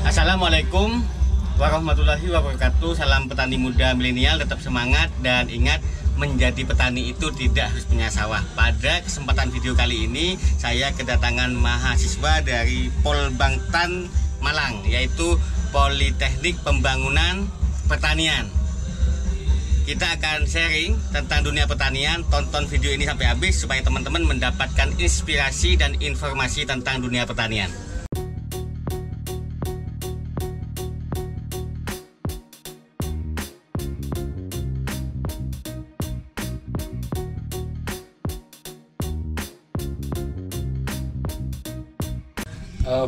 Assalamualaikum warahmatullahi wabarakatuh. Salam petani muda milenial, tetap semangat dan ingat, menjadi petani itu tidak harus punya sawah. Pada kesempatan video kali ini saya kedatangan mahasiswa dari Polbangtan Malang, yaitu Politeknik Pembangunan Pertanian. Kita akan sharing tentang dunia pertanian. Tonton video ini sampai habis supaya teman-teman mendapatkan inspirasi dan informasi tentang dunia pertanian.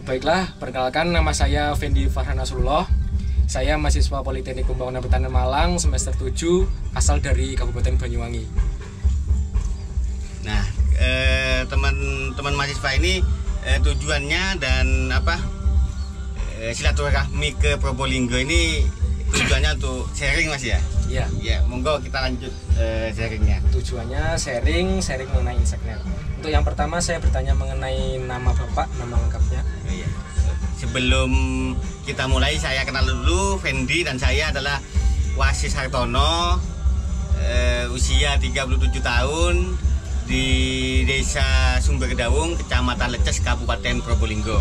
Baiklah, perkenalkan, nama saya Fendi Farhan Nasrullah. Saya mahasiswa Politeknik Pembangunan Pertanian Malang semester 7, asal dari Kabupaten Banyuwangi. Nah, teman-teman mahasiswa ini tujuannya dan silaturahmi ke Probolinggo ini tujuannya untuk sharing, Mas ya? Iya. Ya, monggo kita lanjut sharingnya. Tujuannya sharing mengenai InsekNet. Untuk yang pertama saya bertanya mengenai nama Bapak, nama lengkapnya. Iya. Sebelum kita mulai, saya kenal dulu. Fendi dan saya adalah Wasis Hartono, usia 37 tahun, di Desa Sumberdaung, Kecamatan Leces, Kabupaten Probolinggo.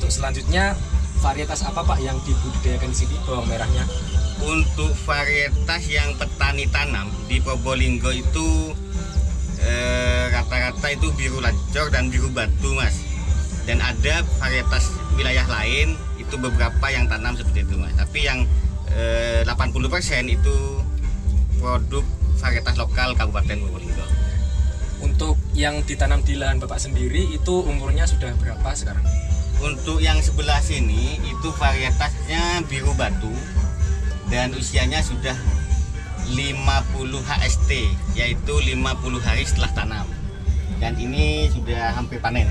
Untuk selanjutnya, varietas apa Pak yang dibudidayakan di sini bawang merahnya? Untuk varietas yang petani tanam di Probolinggo itu rata-rata itu biru lancor dan biru batu, Mas. Dan ada varietas wilayah lain itu beberapa yang tanam seperti itu, Mas. Tapi yang 80% itu produk varietas lokal Kabupaten Probolinggo. Untuk yang ditanam di lahan Bapak sendiri itu umurnya sudah berapa sekarang? Untuk yang sebelah sini itu varietasnya biru batu dan usianya sudah 50 HST, yaitu 50 hari setelah tanam. Dan ini sudah hampir panen.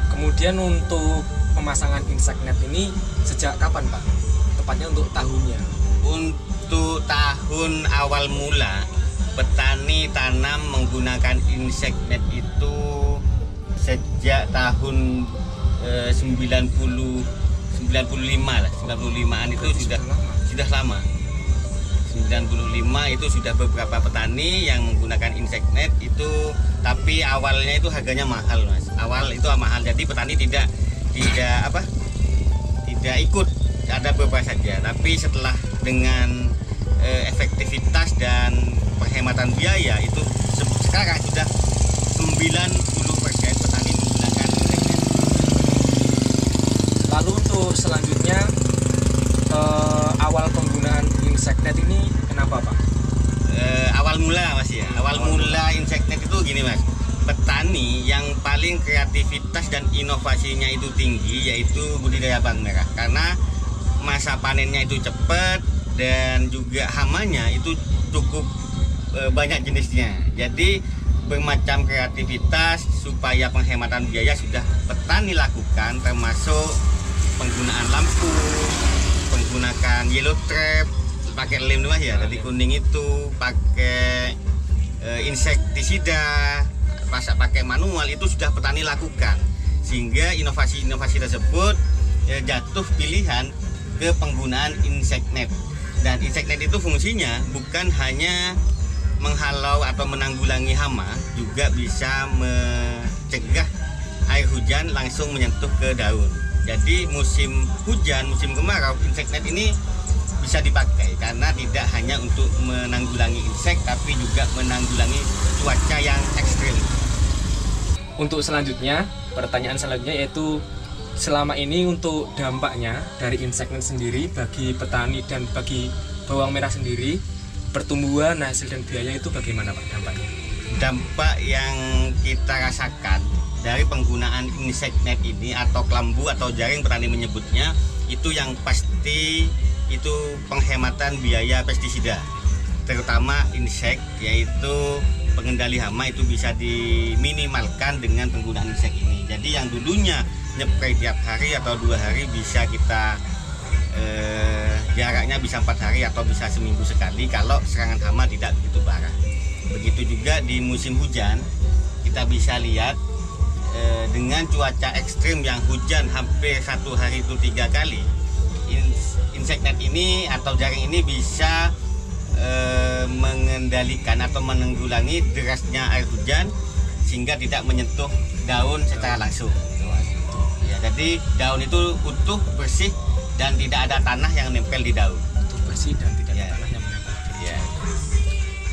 Kemudian untuk pemasangan InsekNet ini sejak kapan Pak? Tepatnya untuk tahunnya. Untuk tahun awal mula petani tanam menggunakan InsekNet itu sejak tahun 95-an itu sudah lama. 95 itu sudah beberapa petani yang menggunakan InsekNet itu, tapi awalnya itu harganya mahal, Mas. Awal itu mahal, jadi petani tidak ikut, ada beberapa saja. Tapi setelah dengan efektivitas dan penghematan biaya itu sekarang sudah 90% petani menggunakan InsekNet. Lalu untuk selanjutnya, awal penggunaan InsekNet ini kenapa Pak? Awal mula, Mas ya. Awal mula InsekNet itu gini, Mas. Petani yang paling kreativitas dan inovasinya itu tinggi yaitu budidaya bawang merah, karena masa panennya itu cepat dan juga hamanya itu cukup banyak jenisnya. Jadi bermacam kreativitas supaya penghematan biaya sudah petani lakukan, termasuk penggunaan lampu, menggunakan yellow trap, pakai lem, Mas ya, dari kuning itu pakai insektisida, pakai manual, itu sudah petani lakukan, sehingga inovasi-inovasi tersebut jatuh pilihan ke penggunaan InsekNet. Dan InsekNet itu fungsinya bukan hanya menghalau atau menanggulangi hama, juga bisa mencegah air hujan langsung menyentuh ke daun. Jadi musim hujan, musim kemarau, InsekNet ini bisa dipakai karena tidak hanya untuk menanggulangi insek, tapi juga menanggulangi cuaca yang ekstrim. Untuk selanjutnya, pertanyaan selanjutnya yaitu selama ini untuk dampaknya dari InsekNet sendiri bagi petani dan bagi bawang merah sendiri, pertumbuhan, hasil dan biaya itu bagaimana Pak dampaknya? Dampak yang kita rasakan dari penggunaan InsekNet ini atau kelambu atau jaring petani menyebutnya, itu yang pasti itu penghematan biaya pestisida, terutama insek, yaitu pengendali hama itu bisa diminimalkan dengan penggunaan insek ini. Jadi yang dulunya nyepray tiap hari atau 2 hari bisa kita jaraknya bisa 4 hari atau bisa seminggu sekali kalau serangan hama tidak begitu parah. Begitu juga di musim hujan, kita bisa lihat dengan cuaca ekstrim yang hujan hampir 1 hari itu 3 kali, insect net ini atau jaring ini bisa mengendalikan atau menanggulangi derasnya air hujan sehingga tidak menyentuh daun secara langsung. Ya, jadi daun itu utuh, bersih, dan tidak ada tanah yang nempel di daun. Utuh, bersih, dan tidak ada tanah yang menempel. Ya.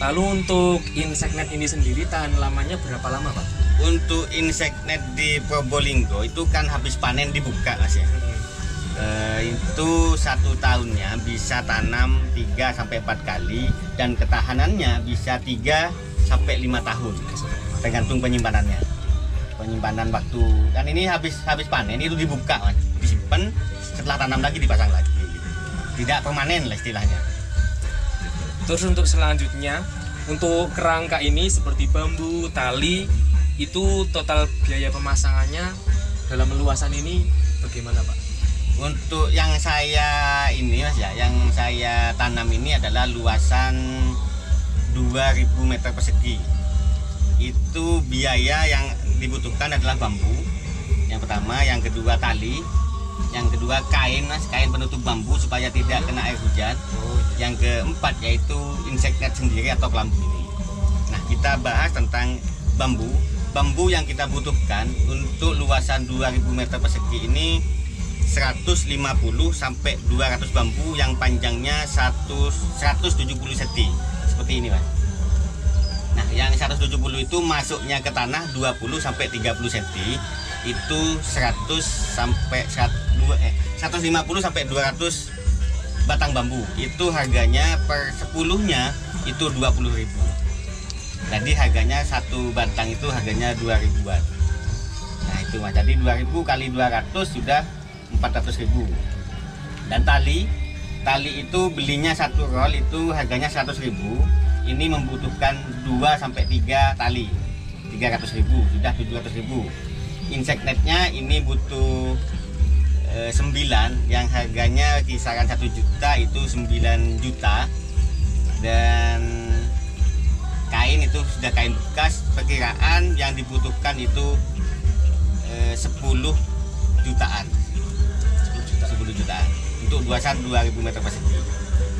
Lalu untuk insect net ini sendiri tahan lamanya berapa lama, Pak? Untuk insect net di Probolinggo itu kan habis panen dibuka, Mas ya. Itu 1 tahunnya bisa tanam 3-4 kali dan ketahanannya bisa 3-5 tahun, tergantung penyimpanannya. Penyimpanan waktu kan ini habis panen itu dibuka, Mas, disimpan, setelah tanam lagi dipasang lagi, tidak permanen lah istilahnya. Terus untuk selanjutnya, untuk kerangka ini seperti bambu, tali, itu total biaya pemasangannya dalam luasan ini bagaimana, Pak? Untuk yang saya ini, Mas ya, yang saya tanam ini adalah luasan 2000 meter persegi. Itu biaya yang dibutuhkan adalah bambu yang pertama, yang kedua tali, yang kedua kain, Mas, kain penutup bambu supaya tidak kena air hujan. Yang keempat yaitu insect net sendiri atau kelambu ini. Nah, kita bahas tentang bambu. Bambu yang kita butuhkan untuk luasan 2000 meter persegi ini 150 sampai 200 bambu yang panjangnya 170 cm seperti ini, Mas. Nah, yang 170 itu masuknya ke tanah 20 sampai 30 cm itu 150 sampai 200 batang bambu. Itu harganya per 10-nya itu 20.000. Jadi harganya satu batang itu harganya 2.000-an. Nah, itu, Mas. Jadi 2000 kali 200 sudah 400.000. Dan tali itu belinya 1 roll itu harganya 100.000. Ini membutuhkan 2-3 tali, 300.000, sudah 700.000. Insect netnya ini butuh 9 yang harganya kisaran 1 juta, itu 9 juta. Dan kain itu sudah kain bekas, perkiraan yang dibutuhkan itu 10 jutaan. 10 jutaan untuk luasan 2000 meter persegi.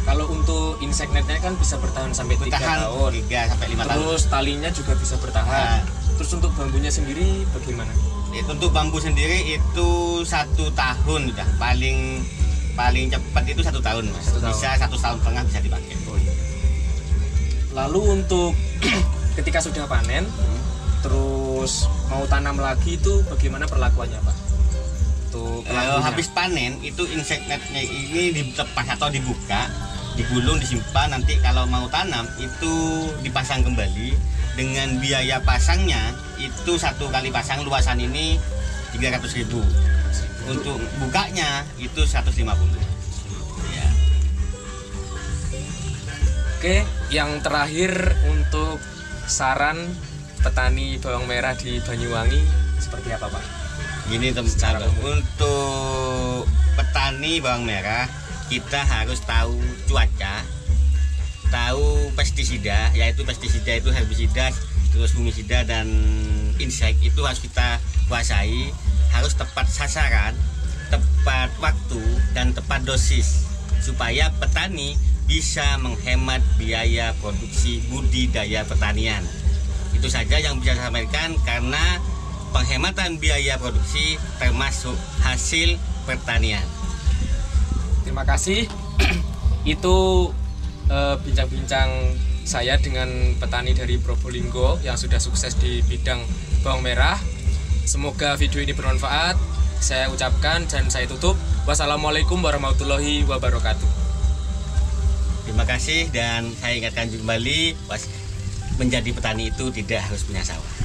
Kalau untuk insect netnya kan bisa bertahan sampai 3 tahun, 3-5 tahun. Terus talinya juga bisa bertahan. Terus untuk bambunya sendiri bagaimana? Untuk bambu sendiri itu 1 tahun sudah, paling cepat itu 1 tahun, Mas. Bisa 1,5 tahun bisa dipakai. Lalu untuk ketika sudah panen, terus mau tanam lagi itu bagaimana perlakuannya, Pak? Habis panen itu insect netnya ini dilepas atau dibuka, digulung, disimpan. Nanti kalau mau tanam itu dipasang kembali. Dengan biaya pasangnya itu 1 kali pasang luasan ini 300.000. Untuk bukanya itu 150. Ya. Oke, yang terakhir untuk saran petani bawang merah di Banyuwangi seperti apa, Pak? Gini, teman-teman, untuk petani bawang merah kita harus tahu cuaca, tahu pestisida, yaitu pestisida itu herbisida, terus fungisida dan insek itu harus kita kuasai, harus tepat sasaran, tepat waktu dan tepat dosis supaya petani bisa menghemat biaya produksi budidaya pertanian. Itu saja yang bisa saya sampaikan, karena penghematan biaya produksi termasuk hasil pertanian. Terima kasih. Itu bincang-bincang saya dengan petani dari Probolinggo yang sudah sukses di bidang bawang merah. Semoga video ini bermanfaat. Saya ucapkan dan saya tutup. Wassalamualaikum warahmatullahi wabarakatuh. Terima kasih, dan saya ingatkan kembali, menjadi petani itu tidak harus punya sawah.